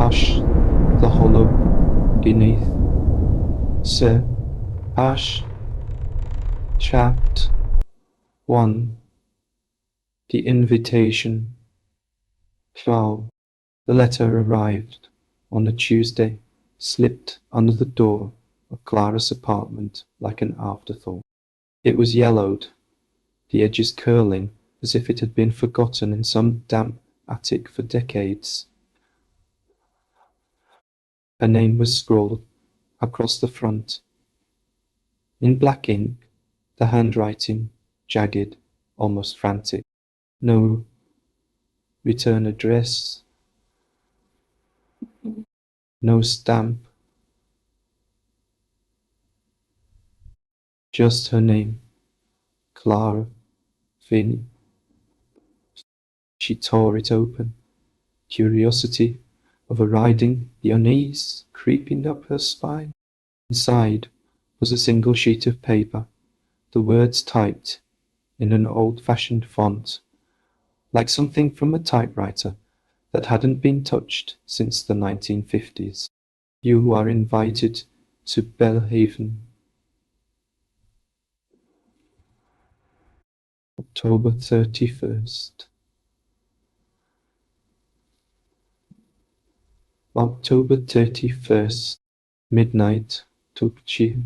Hush, the hollow beneath. Sir, hush. Chapter 1. The Invitation. Flow. The letter arrived on a Tuesday, slipped under the door of Clara's apartment like an afterthought. It was yellowed, the edges curling as if it had been forgotten in some damp attic for decades. Her name was scrawled across the front, in black ink, the handwriting jagged, almost frantic. No return address, no stamp, just her name, Clara Vayne. She tore it open, curiosity overriding the unease creeping up her spine. Inside was a single sheet of paper, the words typed in an old-fashioned font, like something from a typewriter that hadn't been touched since the 1950s. You are invited to Bellhaven. October 31st. October 31st, midnight, Tukchi.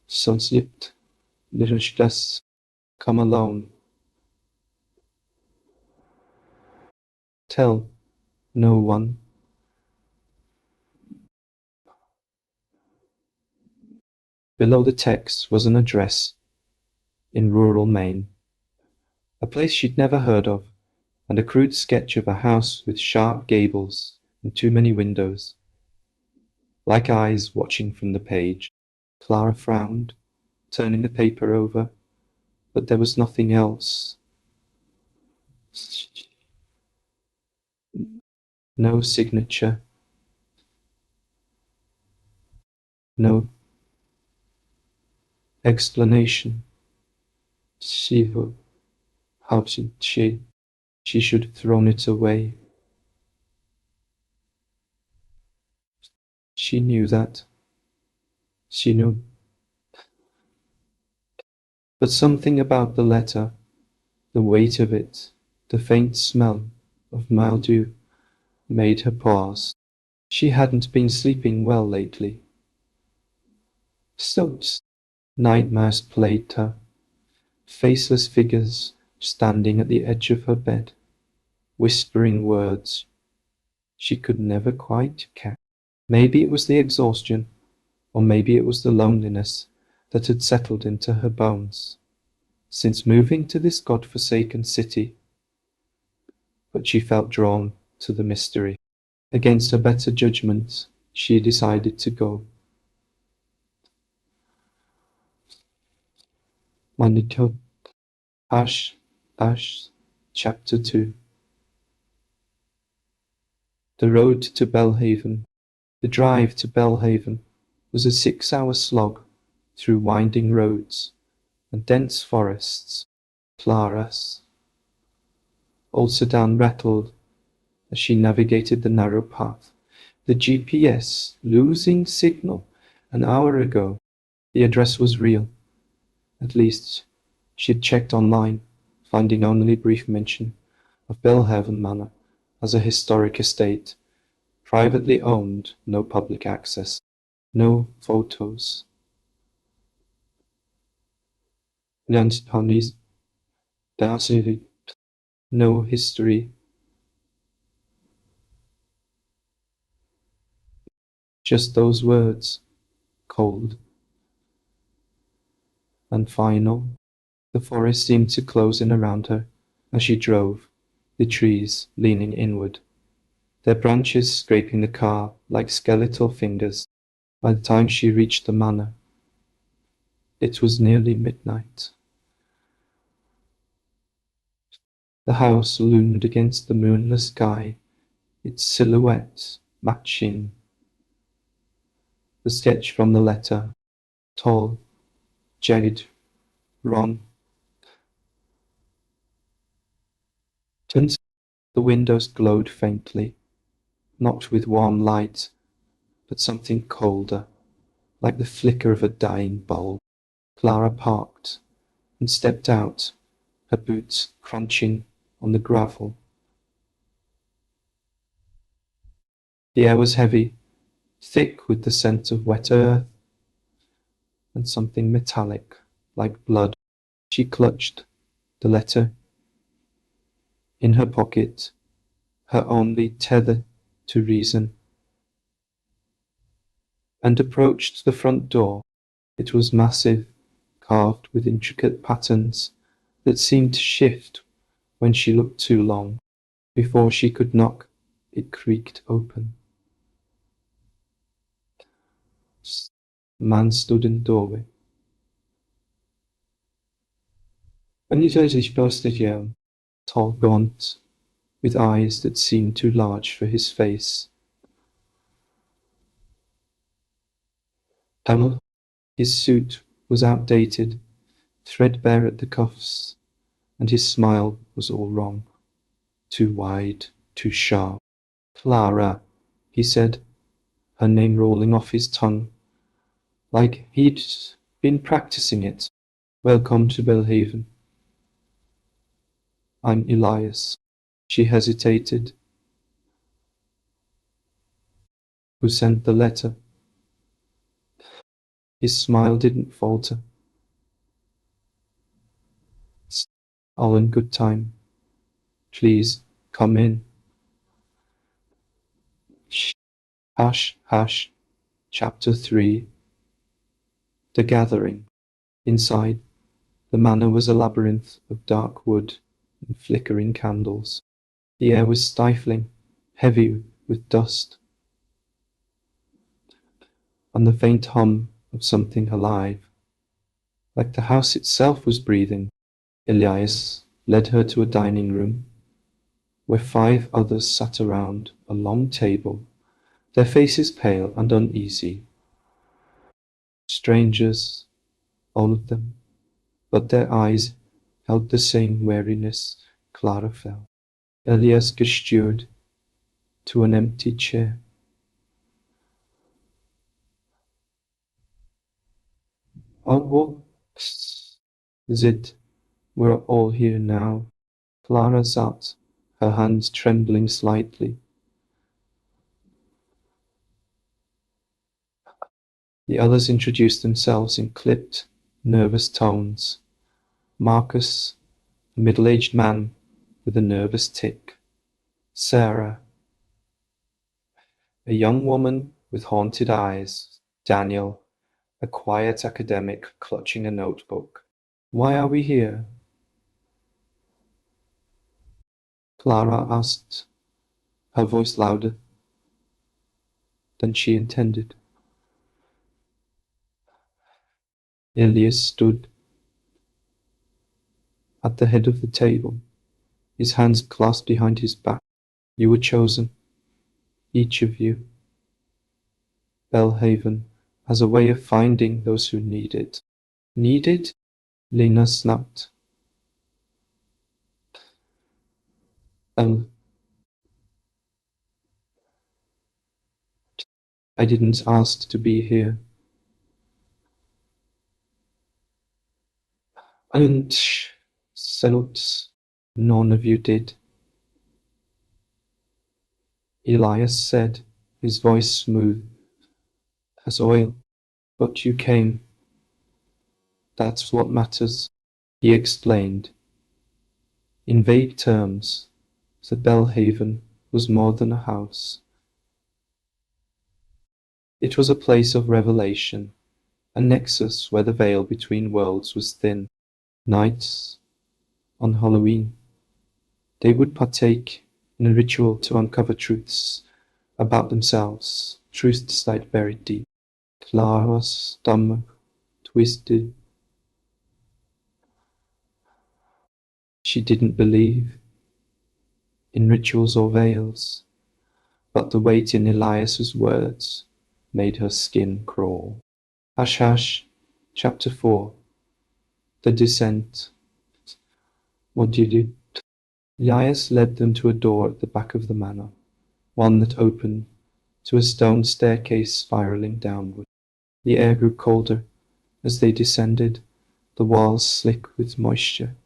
Sunset, Lichtless, come alone. Tell no one. Below the text was an address in rural Maine, a place she'd never heard of, and a crude sketch of a house with sharp gables and too many windows. Like eyes watching from the page, Clara frowned, turning the paper over, but there was nothing else. No signature. No explanation. How should she? She should have thrown it away. She knew that. She knew. But something about the letter, the weight of it, the faint smell of mildew, made her pause. She hadn't been sleeping well lately. Stoats, nightmares plagued her, faceless figures standing at the edge of her bed, whispering words she could never quite catch. Maybe it was the exhaustion, or maybe it was the loneliness that had settled into her bones since moving to this god-forsaken city. But she felt drawn to the mystery. Against her better judgment, she decided to go. Manito Ash Chapter 2. The road to Bellhaven. The drive to Bellhaven was a 6-hour slog through winding roads and dense forests. Clara's old sedan rattled as she navigated the narrow path. The GPS losing signal an hour ago. The address was real. At least she had checked online, finding only brief mention of Bellhaven Manor as a historic estate, privately owned, no public access, no photos. No history. Just those words, cold and final. The forest seemed to close in around her as she drove, the trees leaning inward, their branches scraping the car like skeletal fingers. By the time she reached the manor, it was nearly midnight. The house loomed against the moonless sky, its silhouette matching the sketch from the letter, tall, jagged, wrong. The windows glowed faintly, not with warm light, but something colder, like the flicker of a dying bulb. Clara parked and stepped out, her boots crunching on the gravel. The air was heavy, thick with the scent of wet earth and something metallic, like blood. She clutched the letter in her pocket, her only tether to reason, and approached the front door. It was massive, carved with intricate patterns that seemed to shift when she looked too long. Before she could knock, it creaked open. A man stood in the doorway. And he says he's posted you, tall, gaunt, with eyes that seemed too large for his face. Tunnel. His suit was outdated, threadbare at the cuffs, and his smile was all wrong. Too wide, too sharp. Clara, he said, her name rolling off his tongue, like he'd been practicing it. Welcome to Bellhaven. I'm Elias. She hesitated. Who sent the letter? His smile didn't falter. It's all in good time. Please, come in. Shh. Hash, hash. Chapter 3. The Gathering. Inside, the manor was a labyrinth of dark wood and flickering candles. The air was stifling, heavy with dust, and the faint hum of something alive. Like the house itself was breathing. Elias led her to a dining room, where 5 others sat around a long table, their faces pale and uneasy. Strangers, all of them, but their eyes held the same weariness Clara felt. Elias gestured to an empty chair. Oh, what is it? We're all here now. Clara sat, her hands trembling slightly. The others introduced themselves in clipped, nervous tones. Marcus, a middle-aged man with a nervous tic. Sarah, a young woman with haunted eyes. Daniel, a quiet academic clutching a notebook. Why are we here? Clara asked, her voice louder than she intended. Elias stood at the head of the table, his hands clasped behind his back. You were chosen, each of you. Bellhaven has a way of finding those who need it. Need it? Lena snapped. I didn't ask to be here. And Senut, none of you did. Elias said, his voice smooth as oil. But you came. That's what matters, he explained. In vague terms, the Bellhaven was more than a house. It was a place of revelation, a nexus where the veil between worlds was thin. Nights, on Halloween, they would partake in a ritual to uncover truths about themselves, truths that buried deep. Clara's stomach twisted. She didn't believe in rituals or veils, but the weight in Elias's words made her skin crawl. Hush Hush, Chapter 4. The Descent. What did you do? Elias led them to a door at the back of the manor, one that opened to a stone staircase spiralling downward. The air grew colder as they descended, the walls slick with moisture.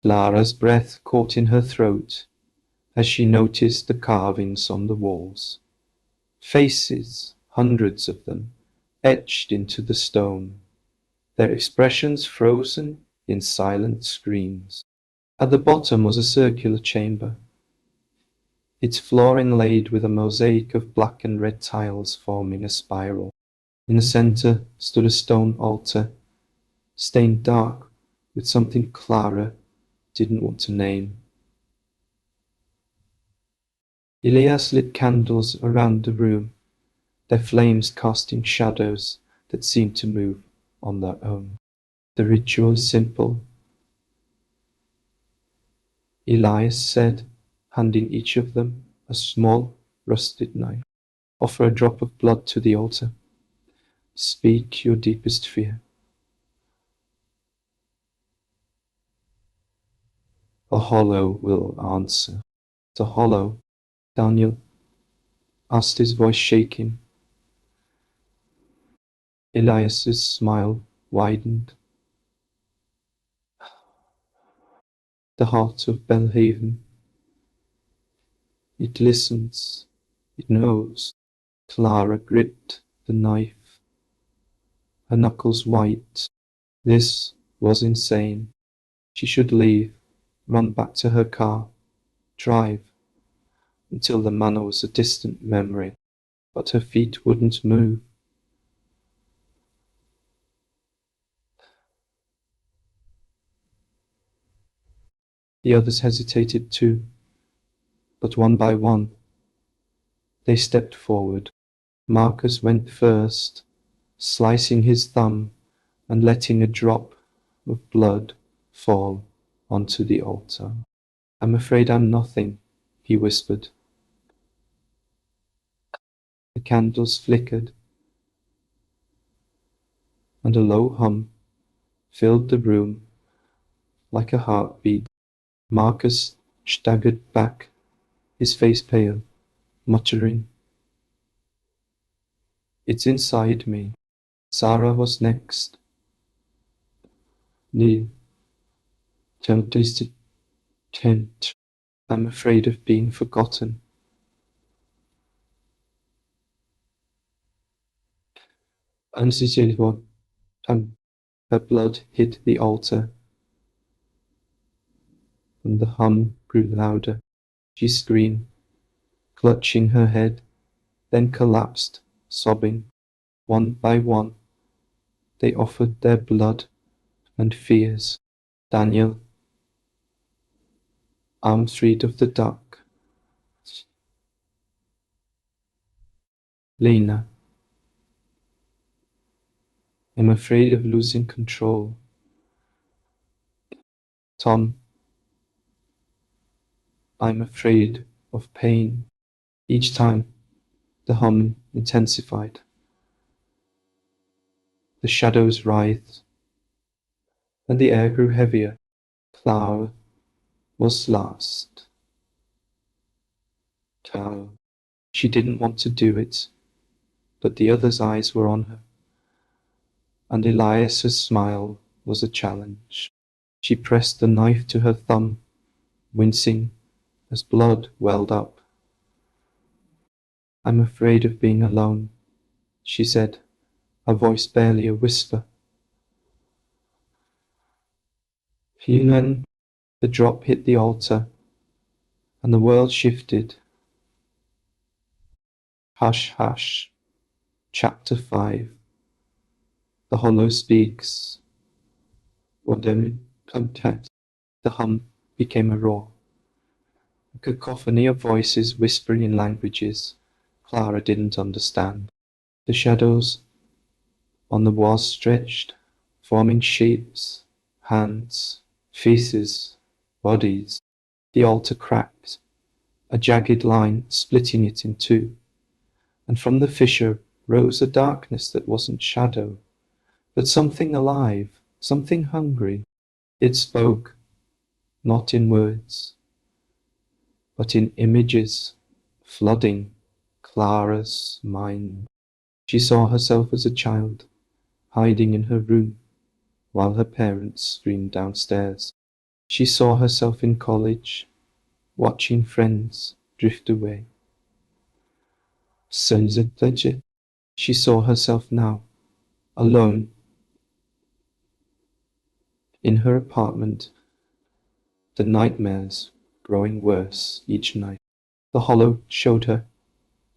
Clara's breath caught in her throat as she noticed the carvings on the walls. Faces, hundreds of them, etched into the stone, their expressions frozen in silent screams. At the bottom was a circular chamber, its floor inlaid with a mosaic of black and red tiles forming a spiral. In the centre stood a stone altar, stained dark with something Clara didn't want to name. Elias lit candles around the room, their flames casting shadows that seemed to move on their own. The ritual is simple, Elias said, handing each of them a small rusted knife. Offer a drop of blood to the altar. Speak your deepest fear. A hollow will answer. The hollow, Daniel asked, his voice shaking. Elias's smile widened. The heart of Bellhaven. It listens. It knows. Clara gripped the knife, her knuckles white. This was insane. She should leave, run back to her car, drive, until the manor was a distant memory, but her feet wouldn't move. The others hesitated too, but one by one, they stepped forward. Marcus went first, slicing his thumb and letting a drop of blood fall onto the altar. I'm afraid I'm nothing, he whispered. The candles flickered, and a low hum filled the room like a heartbeat. Marcus staggered back, his face pale, muttering, "It's inside me." Sarah was next. Neil turned to tent. I'm afraid of being forgotten. Unsuccessful tongue. Her blood hit the altar, and the hum grew louder. She screamed, clutching her head, then collapsed, sobbing. One by one, they offered their blood and fears. Daniel, arms freed of the dark. Lena, I'm afraid of losing control. Tom, I'm afraid of pain. Each time, the hum intensified. The shadows writhed, and the air grew heavier. Clara was last. Clara. She didn't want to do it, but the others' eyes were on her, and Elias's smile was a challenge. She pressed the knife to her thumb, wincing as blood welled up. I'm afraid of being alone, she said, her voice barely a whisper. Then the drop hit the altar, and the world shifted. Hush, hush. Chapter 5. The hollow speaks. Whatever context, the hum became a roar. A cacophony of voices whispering in languages Clara didn't understand. The shadows on the walls stretched, forming shapes, hands, faces, bodies. The altar cracked, a jagged line splitting it in two, and from the fissure rose a darkness that wasn't shadow, but something alive, something hungry. It spoke, not in words, but in images flooding Clara's mind. She saw herself as a child, hiding in her room while her parents screamed downstairs. She saw herself in college, watching friends drift away. Sensibly, she saw herself now, alone, in her apartment, the nightmares growing worse each night. The hollow showed her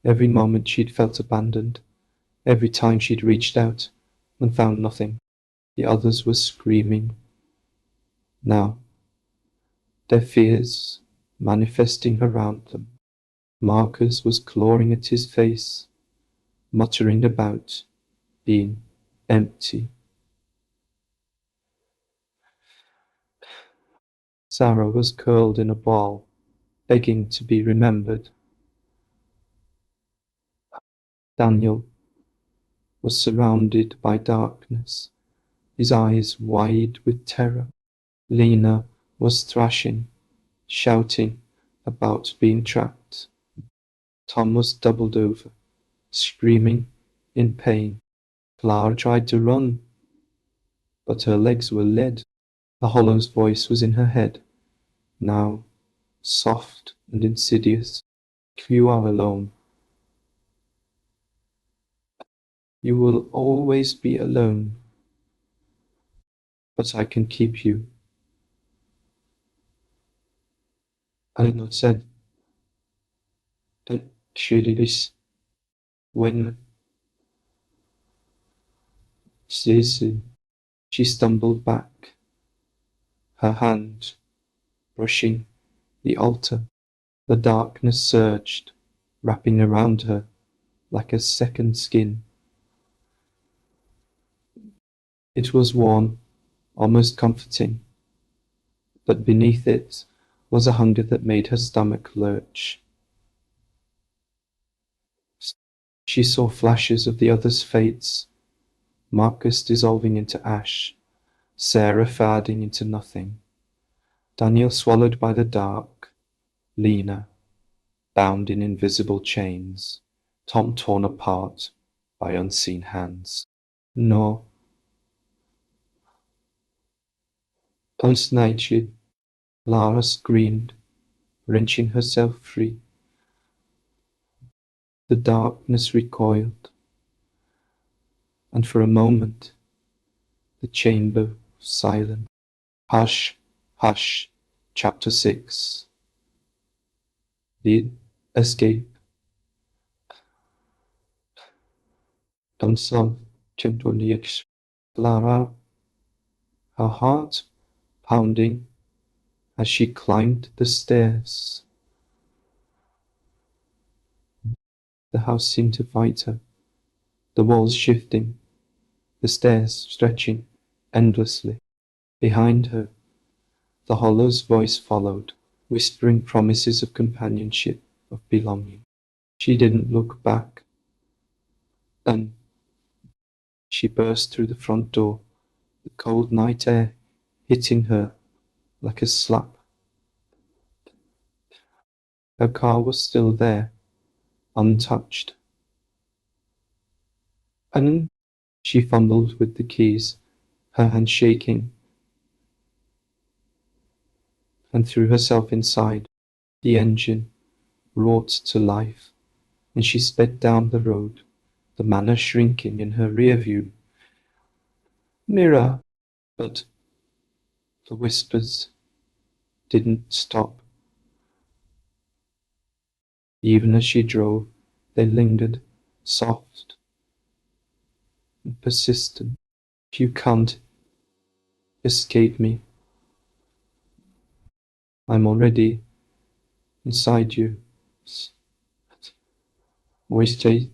every moment she'd felt abandoned, every time she'd reached out and found nothing. The others were screaming now, their fears manifesting around them. Marcus was clawing at his face, muttering about being empty. Sarah was curled in a ball, begging to be remembered. Daniel was surrounded by darkness, his eyes wide with terror. Lena was thrashing, shouting about being trapped. Tom was doubled over, screaming in pain. Clara tried to run, but her legs were lead. The hollow's voice was in her head, now soft and insidious. You are alone. You will always be alone, but I can keep you. Eleanor said that she did this when she stumbled back, her hand brushing the altar. The darkness surged, wrapping around her like a second skin. It was warm, almost comforting, but beneath it was a hunger that made her stomach lurch. She saw flashes of the others' fates, Marcus dissolving into ash, Sarah fading into nothing, Daniel swallowed by the dark, Lena bound in invisible chains, Tom torn apart by unseen hands. No. Consternation, Lara screamed, wrenching herself free. The darkness recoiled, and for a moment the chamber was silent. Hush, hush. Chapter 6. The Escape. Unsolved Chimtoniaks. Clara, her heart pounding as she climbed the stairs. The house seemed to fight her, the walls shifting, the stairs stretching endlessly. Behind her, the hollow's voice followed, whispering promises of companionship, of belonging. She didn't look back, and she burst through the front door, the cold night air hitting her like a slap. Her car was still there, untouched. And she fumbled with the keys, her hand shaking, and threw herself inside. The engine roared to life, and she sped down the road, the manor shrinking in her rear view. Mirror! But the whispers didn't stop. Even as she drove, they lingered, soft and persistent. You can't escape me. I'm already inside you. Wasted.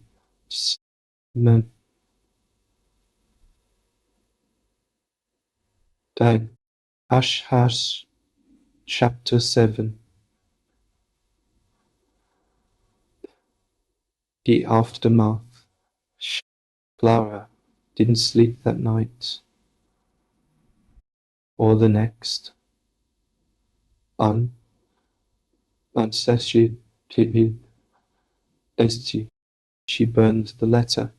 Dag. Hash Hash. Chapter 7. The Aftermath. Clara didn't sleep that night, or the next. un unsatiated entity. She burned the letter,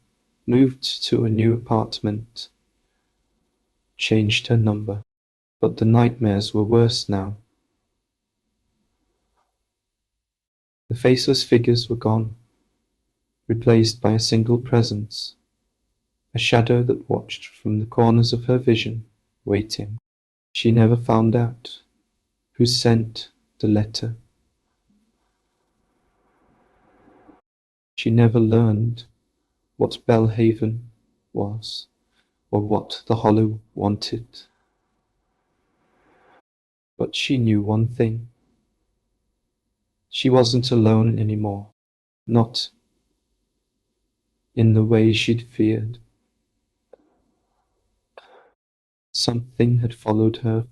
moved to a new apartment, changed her number. But the nightmares were worse now. The faceless figures were gone, replaced by a single presence, a shadow that watched from the corners of her vision, waiting. She never found out who sent the letter. She never learned what Bellhaven was, or what the Hollow wanted. But she knew one thing. She wasn't alone anymore, not in the way she'd feared. Something had followed her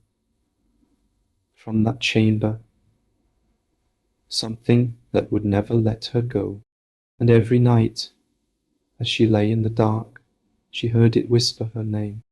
from that chamber, something that would never let her go. And every night, as she lay in the dark, she heard it whisper her name.